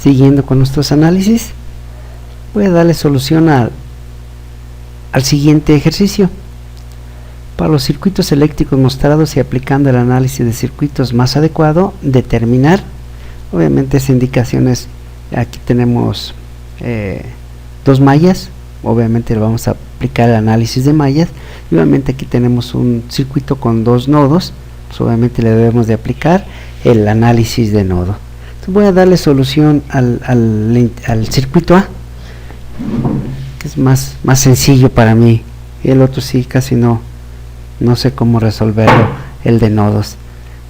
Siguiendo con nuestros análisis, voy a darle solución al siguiente ejercicio. Para los circuitos eléctricos mostrados y aplicando el análisis de circuitos más adecuado, determinar, obviamente esa indicación es, aquí tenemos 2 mallas, obviamente le vamos a aplicar el análisis de mallas, y obviamente aquí tenemos un circuito con 2 nodos, pues obviamente le debemos de aplicar el análisis de nodo. Entonces voy a darle solución al circuito A, que es más sencillo para mí, y el otro sí casi no sé cómo resolverlo, el de nodos.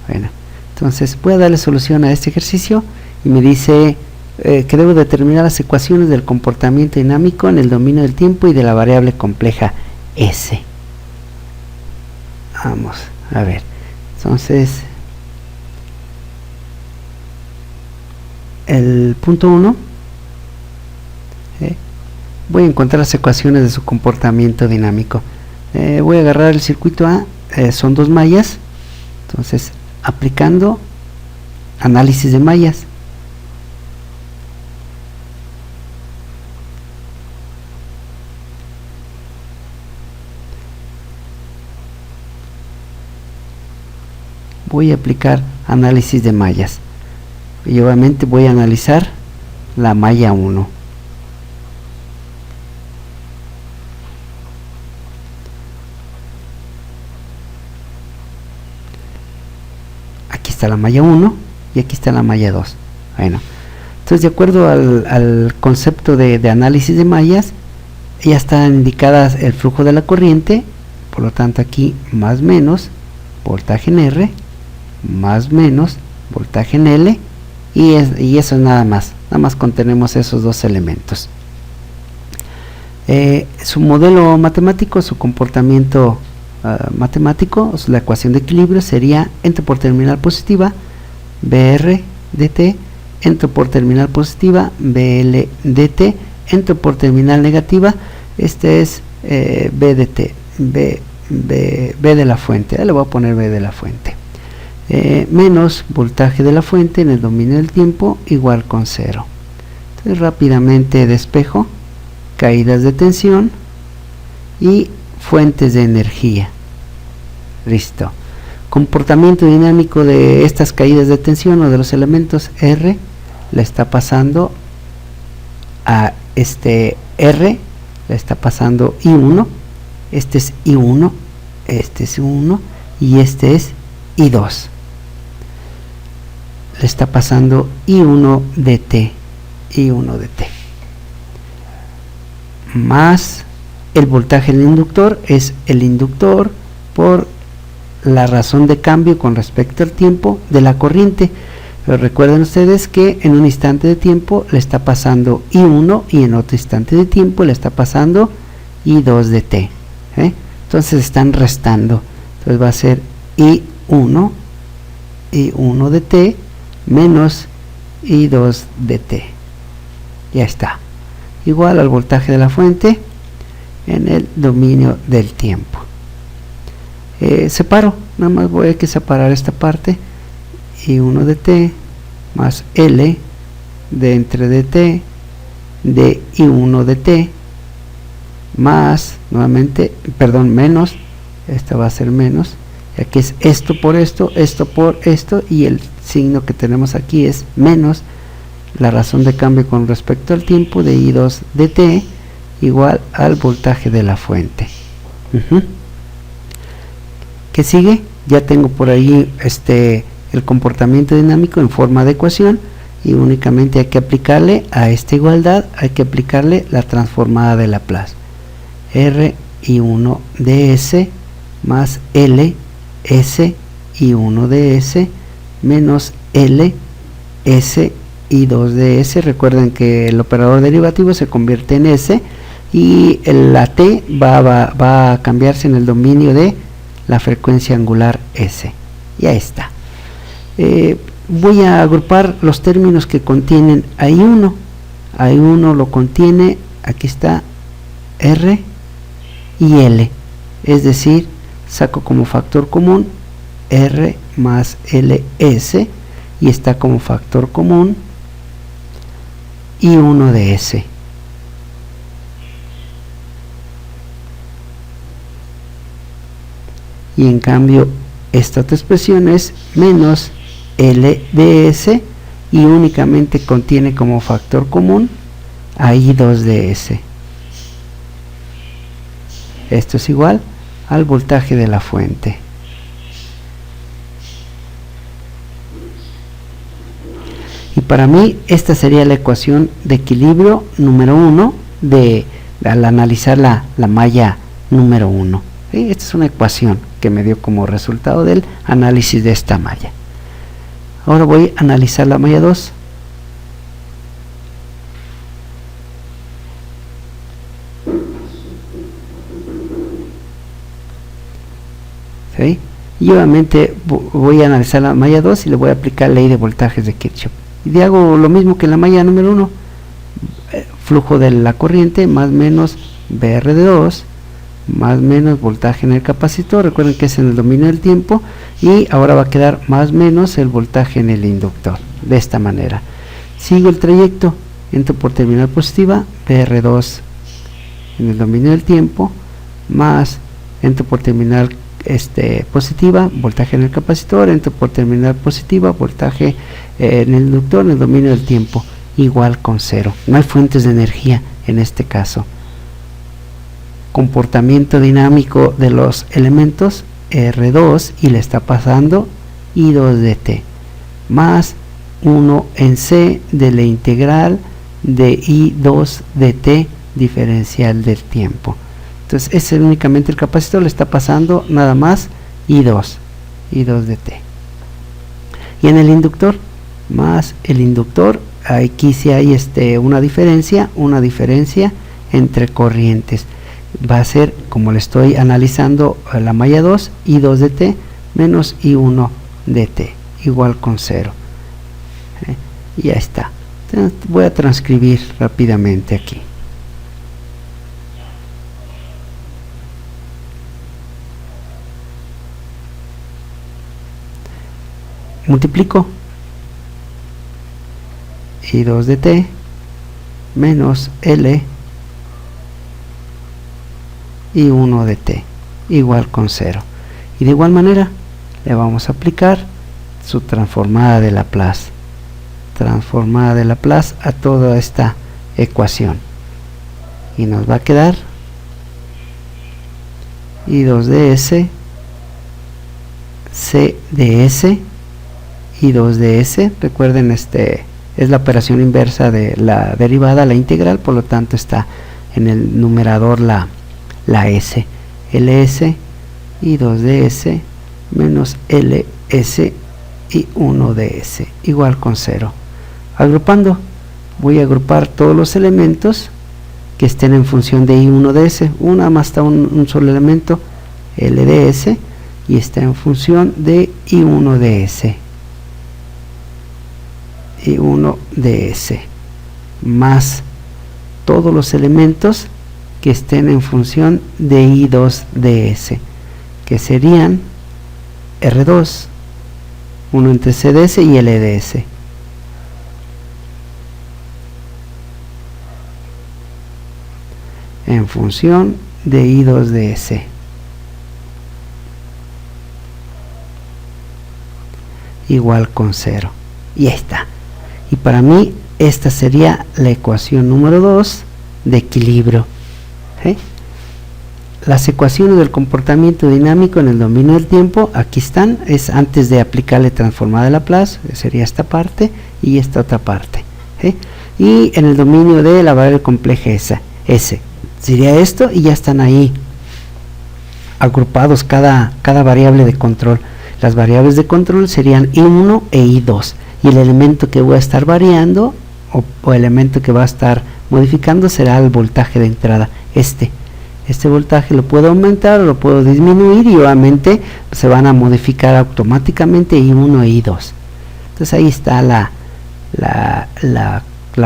Bueno, entonces voy a darle solución a este ejercicio y me dice que debo determinar las ecuaciones del comportamiento dinámico en el dominio del tiempo y de la variable compleja S. Vamos a ver, entonces el punto 1, voy a encontrar las ecuaciones de su comportamiento dinámico. Voy a agarrar el circuito A, son 2 mallas, entonces aplicando análisis de mallas. Voy a aplicar análisis de mallas y obviamente voy a analizar la malla 1. Aquí está la malla 1 y aquí está la malla 2. Bueno, entonces de acuerdo al concepto de análisis de mallas, ya están indicadas el flujo de la corriente, por lo tanto aquí más menos voltaje en R, más menos voltaje en L, y eso es nada más contenemos esos 2 elementos. Su modelo matemático, su comportamiento matemático, la ecuación de equilibrio sería N por terminal positiva BR dt, N por terminal positiva BL dt, N por terminal negativa, este es B dt, B de la fuente, le voy a poner B de la fuente, menos voltaje de la fuente en el dominio del tiempo igual con 0. Entonces rápidamente despejo caídas de tensión y fuentes de energía. Listo. Comportamiento dinámico de estas caídas de tensión o de los elementos. R le está pasando a R, le está pasando I1, este es I1, este es I1 y este es I2. Le está pasando I1 dt, I1 dt, más el voltaje del inductor, es el inductor por la razón de cambio con respecto al tiempo de la corriente. Pero recuerden ustedes que en un instante de tiempo le está pasando I1 y en otro instante de tiempo le está pasando I2 dt, entonces están restando, entonces va a ser I1 dt menos I2 dt, ya está, igual al voltaje de la fuente en el dominio del tiempo. Separo, nada más voy a que separar esta parte, I1 dt más L de entre dt de I1 dt más, nuevamente, perdón, menos, esta va a ser menos, y aquí es esto por esto por esto, y el signo que tenemos aquí es menos la razón de cambio con respecto al tiempo de I2 dt igual al voltaje de la fuente. ¿Qué sigue? Ya tengo por ahí el comportamiento dinámico en forma de ecuación, y únicamente hay que aplicarle a esta igualdad, hay que aplicarle la transformada de Laplace. R I1 ds más L S I1 ds menos L S I2 ds. Recuerden que el operador derivativo se convierte en S y la T va a cambiarse en el dominio de la frecuencia angular S. Ya está. Voy a agrupar los términos que contienen I1. I1 lo contiene, aquí está R y L, es decir, saco como factor común R más LS y está como factor común I1 de S. Y en cambio esta otra expresión es menos L de S y únicamente contiene como factor común a I2 de S. Esto es igual al voltaje de la fuente. Y para mí esta sería la ecuación de equilibrio número 1 al analizar la malla número 1. ¿Sí? Esta es una ecuación que me dio como resultado del análisis de esta malla. Ahora voy a analizar la malla 2. ¿Sí? Y obviamente voy a analizar la malla 2 y le voy a aplicar ley de voltajes de Kirchhoff. Y hago lo mismo que en la malla número 1. Flujo de la corriente más menos BR de 2 más menos voltaje en el capacitor, recuerden que es en el dominio del tiempo, y ahora va a quedar más menos el voltaje en el inductor, de esta manera. Sigo el trayecto, entro por terminal positiva, PR2 en el dominio del tiempo, más entro por terminal positiva, voltaje en el capacitor, entro por terminal positiva, voltaje en el inductor en el dominio del tiempo, igual con 0. No hay fuentes de energía en este caso. Comportamiento dinámico de los elementos, R2, y le está pasando I2 de T, más 1 en C de la integral de I2 de T diferencial del tiempo. Entonces ese es únicamente el capacitor, le está pasando nada más I2 de T. Y en el inductor, más el inductor, aquí sí hay una diferencia entre corrientes. Va a ser, como le estoy analizando la malla 2, I2 de T menos I1 de T, igual con 0. Y ya está. Entonces, voy a transcribir rápidamente aquí. Multiplico I2 de T menos L I1 de T igual con 0, y de igual manera le vamos a aplicar su transformada de Laplace a toda esta ecuación, y nos va a quedar I2 de S, C de S, I2 de S, recuerden es la operación inversa de la derivada, la integral, por lo tanto está en el numerador la S, LS y 2 de S menos LS y 1 de S igual con 0. Agrupando, voy a agrupar todos los elementos que estén en función de I1 de S. Nada más está un solo elemento, L de S, y está en función de I1 de S. I1 de S más todos los elementos que estén en función de I2 de S, que serían R2, 1 entre C de S y L de S. En función de I2 de S. Igual con 0. Y ahí está. Y para mí esta sería la ecuación número 2 de equilibrio. ¿Sí? Las ecuaciones del comportamiento dinámico en el dominio del tiempo, aquí están, es antes de aplicarle transformada de Laplace, sería esta parte y esta otra parte. ¿Sí? Y en el dominio de la variable compleja S, sería esto, y ya están ahí agrupados cada variable de control. Las variables de control serían I1 e I2, y el elemento que voy a estar variando o elemento que va a estar modificando será el voltaje de entrada. Este voltaje lo puedo aumentar o lo puedo disminuir, y obviamente se van a modificar automáticamente I1 e I2. Entonces ahí está la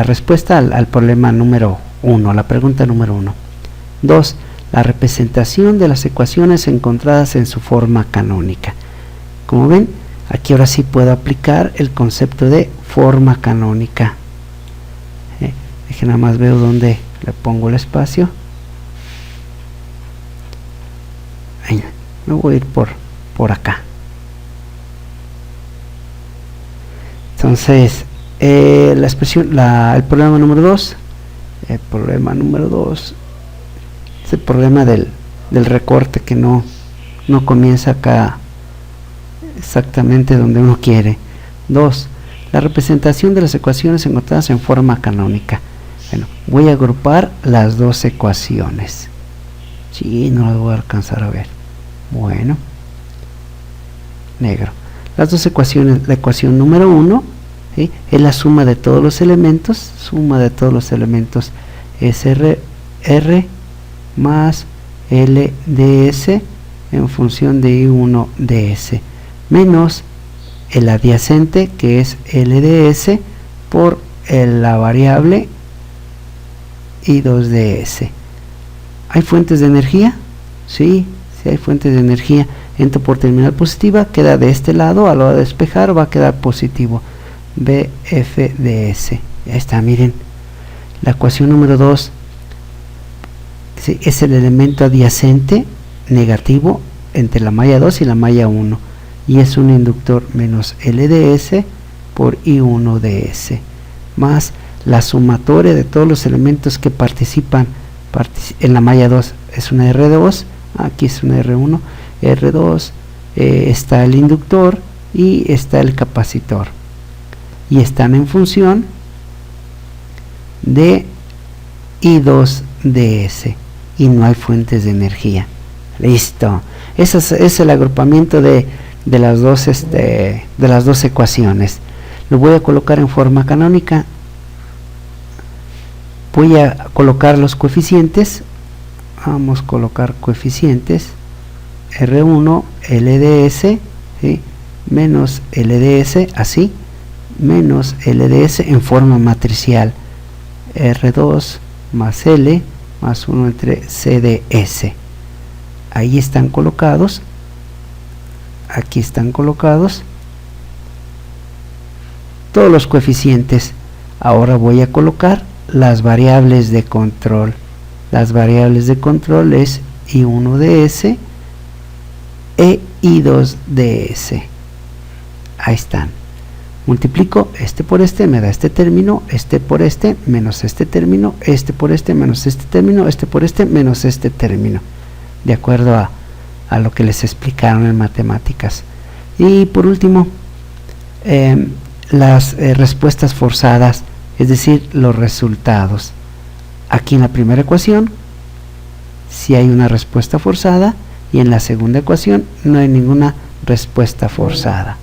respuesta al problema número 1, la pregunta número 1. 2. La representación de las ecuaciones encontradas en su forma canónica. Como ven, aquí ahora sí puedo aplicar el concepto de forma canónica. Deje nada más veo dónde le pongo el espacio. Ahí, me voy a ir por acá. Entonces la expresión, el problema número 2, es el problema del recorte que no comienza acá exactamente donde uno quiere. 2. La representación de las ecuaciones encontradas en forma canónica. Bueno, voy a agrupar las dos ecuaciones. Sí, no las voy a alcanzar a ver. Bueno, negro. Las dos ecuaciones, la ecuación número 1, ¿sí?, es la suma de todos los elementos. Suma de todos los elementos es R más L ds en función de I1 ds menos el adyacente, que es LDS, por la variable I2 ds. ¿Hay fuentes de energía? Sí, sí hay fuentes de energía. Entro por terminal positiva, queda de este lado, a la hora de despejar va a quedar positivo. BFDS. Ya está, miren. La ecuación número 2, sí, es el elemento adyacente negativo entre la malla 2 y la malla 1. Y es un inductor menos LDS por I1 ds. Más la sumatoria de todos los elementos que participan en la malla 2 es una R2, aquí es una R1, R2, está el inductor y está el capacitor, y están en función de I2 ds, y no hay fuentes de energía. Listo, ese es el agrupamiento de las dos ecuaciones. Lo voy a colocar en forma canónica. Voy a colocar los coeficientes. Vamos a colocar coeficientes. R1 LDS, ¿sí?, menos LDS, así, menos LDS en forma matricial. R2 más L más 1 entre CDS. Ahí están colocados. Aquí están colocados todos los coeficientes. Ahora voy a colocar las variables de control. Las variables de control es I1 ds e I2 ds. Ahí están. Multiplico este por este, me da este término, este por este, menos este término, este por este, menos este término, este por este, menos este término, de acuerdo a lo que les explicaron en matemáticas. Y por último, las respuestas forzadas, es decir, los resultados. Aquí en la primera ecuación si hay una respuesta forzada, y en la segunda ecuación no hay ninguna respuesta forzada.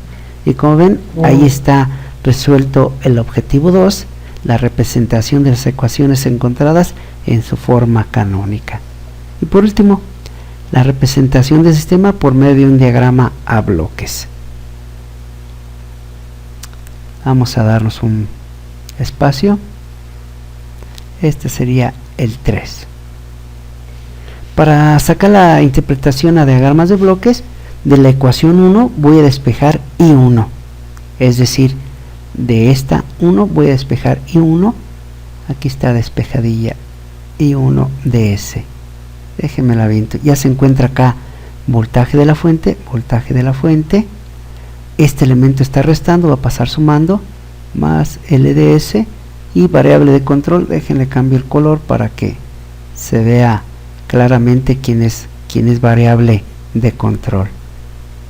Y como ven, ahí está resuelto el objetivo 2, la representación de las ecuaciones encontradas en su forma canónica. Y por último, la representación del sistema por medio de un diagrama a bloques. Vamos a darnos un espacio. Este sería el 3. Para sacar la interpretación a diagramas de bloques de la ecuación 1, voy a despejar I1, es decir, de esta 1 voy a despejar I1. Aquí está despejadilla I1 ds. Déjenme la viento. Ya se encuentra acá voltaje de la fuente, voltaje de la fuente. Este elemento está restando, va a pasar sumando, más LDS, y variable de control. Déjenle cambio el color para que se vea claramente quién es variable de control.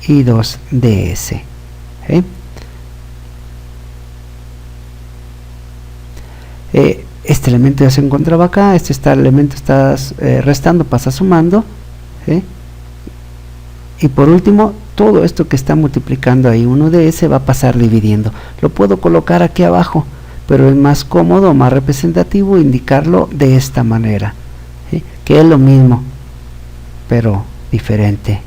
I2 ds. Este elemento ya se encontraba acá, elemento está restando, pasa sumando, y por último todo esto que está multiplicando ahí 1 ds va a pasar dividiendo. Lo puedo colocar aquí abajo, pero es más cómodo, más representativo indicarlo de esta manera, que es lo mismo pero diferente.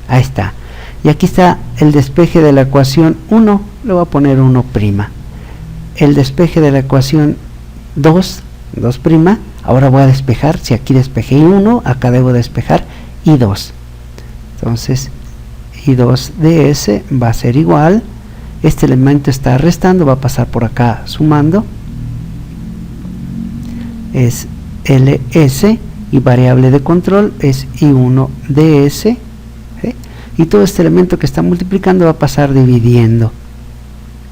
Ahí está. Y aquí está el despeje de la ecuación 1, le voy a poner 1'. El despeje de la ecuación 2, 2', ahora voy a despejar, si aquí despejé I1, acá debo despejar I2. Entonces, I2 ds va a ser igual, este elemento está restando, va a pasar por acá sumando, es ls, y variable de control es i1ds, y todo este elemento que está multiplicando va a pasar dividiendo.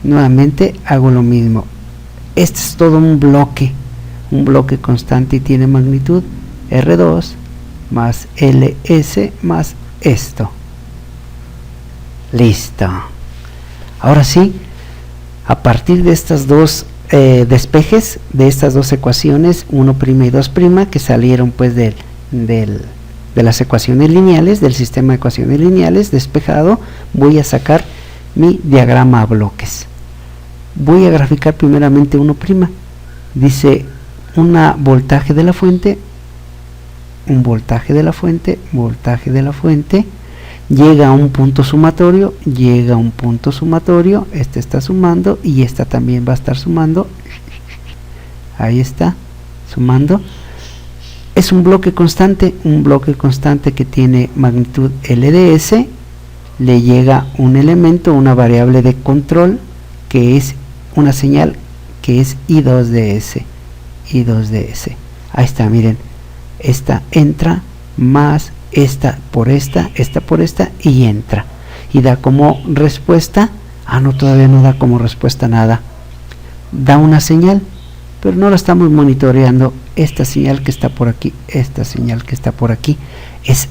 Nuevamente hago lo mismo. Este es todo un bloque constante y tiene magnitud R2 más ls más esto. Listo. Ahora sí, a partir de estas dos despejes, de estas dos ecuaciones, 1' y 2', que salieron pues de las ecuaciones lineales, del sistema de ecuaciones lineales despejado, voy a sacar mi diagrama a bloques. Voy a graficar primeramente 1'. Dice una voltaje de la fuente, un voltaje de la fuente, voltaje de la fuente, llega a un punto sumatorio, este está sumando y esta también va a estar sumando, ahí está, sumando. Es un bloque constante que tiene magnitud LDS, le llega un elemento, una variable de control, que es una señal que es I2DS, ahí está, miren, esta entra más esta por esta y entra, y da como respuesta, no, todavía no da como respuesta nada, da una señal, pero no la estamos monitoreando. Esta señal que está por aquí, es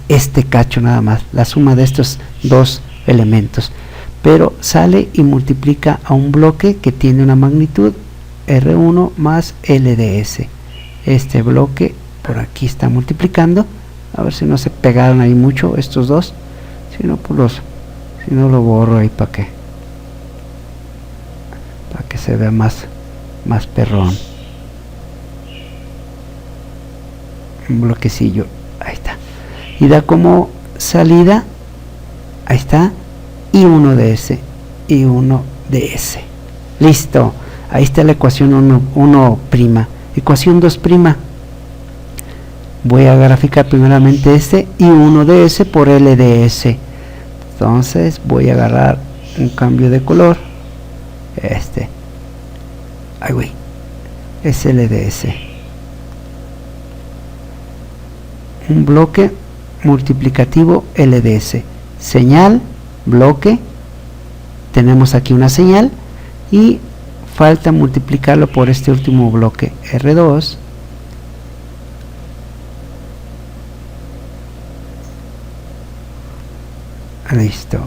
este cacho nada más, la suma de estos dos elementos, pero sale y multiplica a un bloque que tiene una magnitud R1 más LDS. Este bloque por aquí está multiplicando, a ver si no se pegaron ahí mucho estos dos, si no pues si no lo borro ahí para que se vea más perrón. Un bloquecillo, ahí está, y da como salida, ahí está, I1ds, listo. Ahí está la ecuación 1'. Ecuación 2', voy a graficar primeramente este I1ds por LDS. Entonces voy a agarrar un cambio de color, es LDS, un bloque multiplicativo LDS, señal, bloque, tenemos aquí una señal y falta multiplicarlo por este último bloque R2 listo.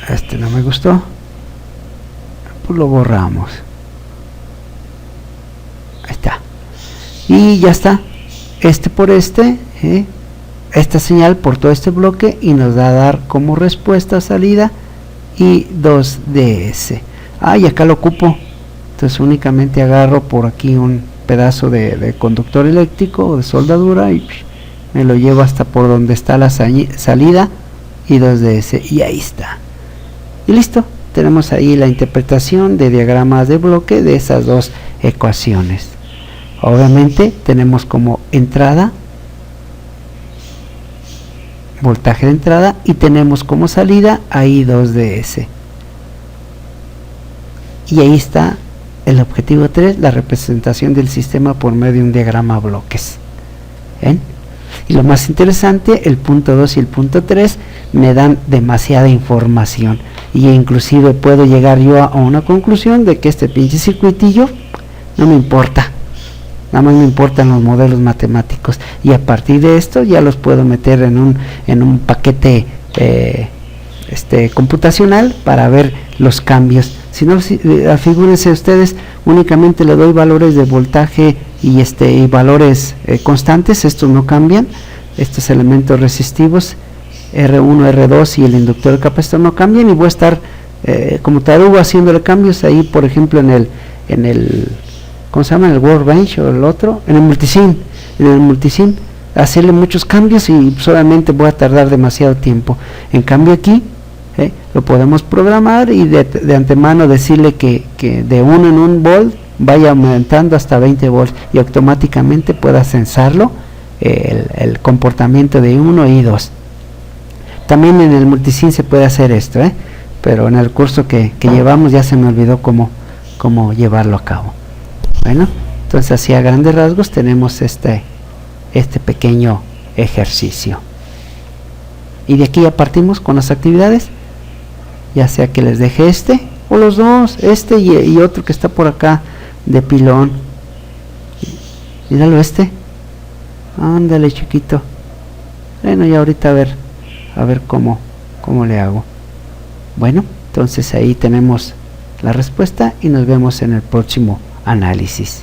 Este no me gustó, pues lo borramos, ahí está, y ya está, por esta señal por todo este bloque, y nos va a dar como respuesta salida y 2ds. Y acá lo ocupo, entonces únicamente agarro por aquí un pedazo de conductor eléctrico o de soldadura y me lo llevo hasta por donde está la salida y 2ds, y ahí está, y listo. Tenemos ahí la interpretación de diagramas de bloque de esas dos ecuaciones. Obviamente tenemos como entrada voltaje de entrada y tenemos como salida ahí 2ds, y ahí está el objetivo 3, la representación del sistema por medio de un diagrama a bloques. Y lo más interesante, el punto 2 y el punto 3 me dan demasiada información, y inclusive puedo llegar yo a una conclusión de que este pinche circuitillo no me importa, nada más me importan los modelos matemáticos, y a partir de esto ya los puedo meter en un paquete computacional para ver los cambios. Si no, figúrense ustedes, únicamente le doy valores de voltaje y valores constantes, estos no cambian, estos elementos resistivos R1, R2 y el inductor de capacitor no cambian, y voy a estar como tarugo haciéndole cambios ahí, por ejemplo en el ¿cómo se llama? En el Workbench o el otro, en el multisim, hacerle muchos cambios, y solamente voy a tardar demasiado tiempo. En cambio aquí lo podemos programar y de antemano decirle que de 1 en 1 volt vaya aumentando hasta 20 volts, y automáticamente pueda censarlo el comportamiento de 1 y 2. También en el multisim se puede hacer esto, pero en el curso que llevamos ya se me olvidó cómo llevarlo a cabo. Bueno, entonces así a grandes rasgos tenemos este pequeño ejercicio, y de aquí ya partimos con las actividades, ya sea que les deje o los dos, y otro que está por acá de pilón. Míralo, ándale, chiquito. Bueno, y ahorita a ver cómo le hago. Bueno, entonces ahí tenemos la respuesta y nos vemos en el próximo análisis.